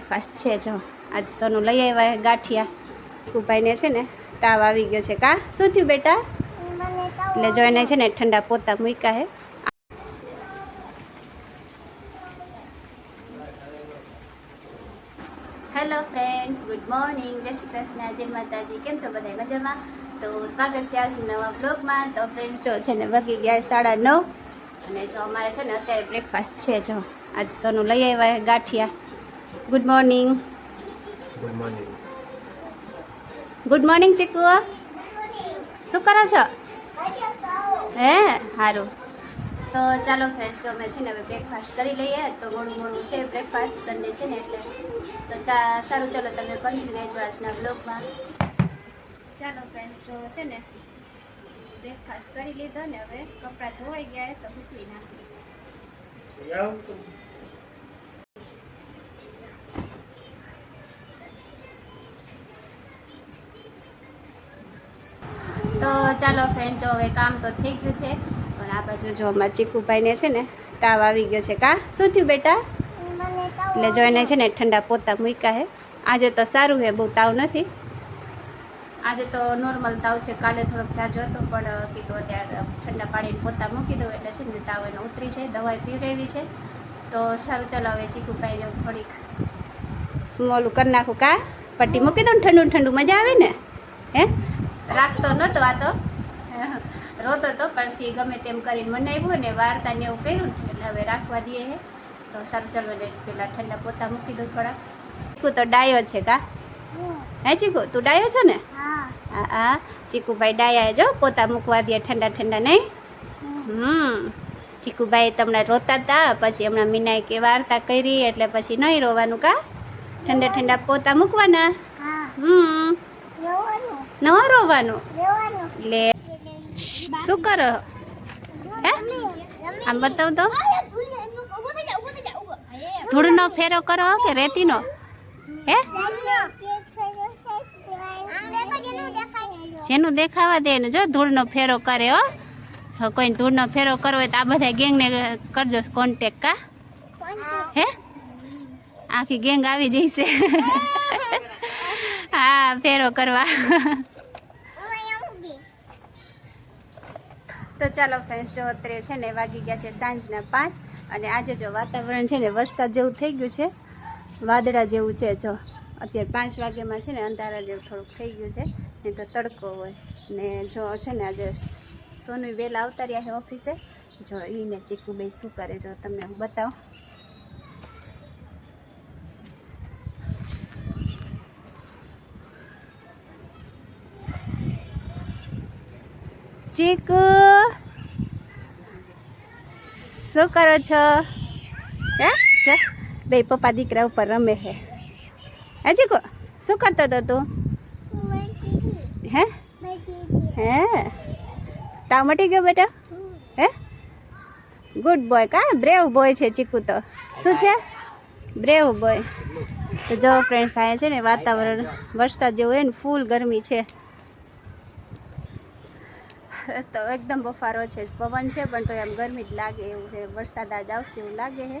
breakfast છે જો આજ સોનું લઈ આવ્યા ગાંઠિયા કુપાઈને છે ને તાવ આવી ગયો છે કા શું થયું બેટા એટલે જોઈને છે ને ઠંડા પોતા મૂક્યા હે હેલો ફ્રેન્ડ્સ ગુડ મોર્નિંગ જય શ્રી કૃષ્ણ જય માતાજી કેમ છો બધા મજામાં તો સ્વાગત છે આજ નવા બ્લોગમાં તો ફ્રેન્ડ જો છે ને વાગી ગયા 9:30 અને જો અમારે છે ને અત્યારે બ્રેકફાસ્ટ છે જો આજ સોનું લઈ આવ્યા ગાંઠિયા ગુડ મોર્નિંગ ગુડ મોર્નિંગ ચીકુ શું કરો છો હે સારું તો ચાલો ફ્રેન્ડ્સ અમે છે ને હવે બ્રેકફાસ્ટ કરી લઈએ તો મોડું છે બ્રેકફાસ્ટ સન્ડે છે ને એટલે તો સારું ચાલો તમે કન્ટિન્યુ રહેજો આજના બ્લોગમાં ચાલો ફ્રેન્ડ્સ જો છે ને બ્રેકફાસ્ટ કરી લીધો ને હવે કપડાં ધોવાઈ ગયા તો મૂકી નાખી તો ચાલો ફ્રેન્ડ જો હવે કામ તો થઈ ગયું છે પણ આ બાજુ જો અમારા ચીકુભાઈને છે ને તાવ આવી ગયો છે કા શું થયું બેટા એટલે જોઈને છે ને ઠંડા પોતા મૂક્યા હે આજે તો સારું હે બહુ તાવ નથી આજે તો નોર્મલ તાવ છે કાલે થોડોક જાજો હતો પણ કીધું અત્યારે ઠંડા પાણીને પોતા મૂકી દઉં એટલે છે ને તાવ એને ઉતરી છે દવાઈ પીવડાવી છે તો સારું ચાલો હવે ચીકુભાઈને થોડીક ઓલું કરી નાખું કા પટ્ટી મૂકી દઉં ને ઠંડુ ઠંડુ મજા આવે ને હે રાખતો નહોતો આ તો રોતો તો પછી ગમે તેમ કરીને મનાવ્યું ને વાર્તા ને એવું કર્યું ને એટલે હવે રાખવા દઈએ હે તો સારું ચાલો પેલા ઠંડા પોતા મૂકી દઉં થોડા ચીકુ તો ડાયો છે કા હે ચીકુ તું ડાયો છો ને હા ચીકુભાઈ ડાયા જો પોતા મૂકવા દે ઠંડા ઠંડા નહીં ચીકુભાઈ તમને રોતા હતા પછી હમણાં મીનાએ કે વાર્તા કરી એટલે પછી નહીં રોવાનું કા ઠંડા ઠંડા પોતા મૂકવાના ન રોવાનું લે શું કરો હે આમ બતાવ તો ધૂળનો ફેરો કરો કે રેતીનો હે જેનું દેખાવા દે ને જો ધૂળનો ફેરો કરે હો જો કોઈ ધૂળનો ફેરો કરવો હોય તો આ બધા ગેંગને કરજો કોન્ટેક કા હે આખી ગેંગ આવી જઈશે હા ફેરો કરવા તો ચાલો ફ્રેન્ડ્સ જો અત્યારે છે ને વાગી ગયા છે સાંજના 5 અને આજે જો વાતાવરણ છે ને વરસાદ જેવું થઈ ગયું છે વાદળા જેવું છે જો અત્યારે 5 વાગ્યામાં છે ને અંધારા જેવું થોડુંક થઈ ગયું છે નહીં તો તડકો હોય ને જો છે ને આજે સોનું વહેલા આવતા રહ્યા છે ઓફિસે જો એને ચીકુભાઈ શું કરે જો તમને હું બતાવું ચીકુ શું કરો છો હે જા બે પપ્પા દીકરા ઉપર રમે છે હે ચીકુ શું કરતો હતો તું હે હે તાવ મટી ગયો બેટા હે ગુડ બોય કા બ્રેવ બોય છે ચીકુ તો શું છે બ્રેવ બોય તો જો ફ્રેન્ડ્સ થાય છે ને વાતાવરણ વરસાદ જેવું હોય ને ફૂલ ગરમી છે તો એકદમ બફારો છે પવન છે પણ તો એમ ગરમી જ લાગે એવું છે વરસાદ આજ આવશે એવું લાગે છે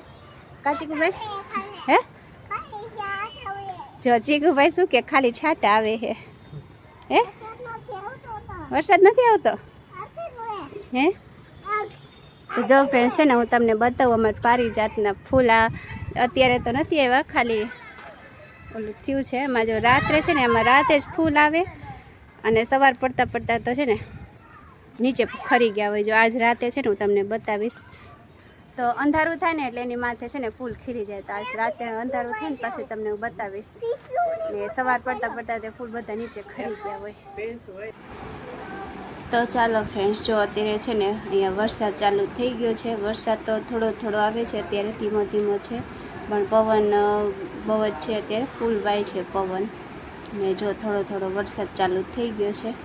કા ચીકુભાઈ હે જો ચીકુભાઈ શું કે ખાલી છાંટા આવે છે હે વરસાદ નથી આવતો હે તો જો ફ્રેન્ડ્સ છે ને હું તમને બતાવું અમારે પારિજાતના ફૂલ અત્યારે તો નથી આવ્યા ખાલી ઓલું થયું છે એમાં જો રાત્રે છે ને એમાં રાતે જ ફૂલ આવે અને સવાર પડતા પડતા તો છે ને નીચે ખરી ગયા હોય જો આજ રાતે છે ને હું તમને બતાવીશ તો અંધારું થાય ને એટલે એની માથે છે ને ફૂલ ખીરી જાય તો આજ રાતે અંધારું થાય ને પછી તમને હું બતાવીશ ને સવાર પડતા પડતા તે ફૂલ બધા નીચે ખરી ગયા હોય તો ચાલો ફ્રેન્ડ્સ જો અત્યારે છે ને અહીંયા વરસાદ ચાલુ થઈ ગયો છે વરસાદ તો થોડો થોડો આવે છે અત્યારે ધીમો ધીમો છે પણ પવન બહુ જ છે અત્યારે ફૂલ વાય છે પવન ને જો થોડો થોડો વરસાદ ચાલુ થઈ ગયો છે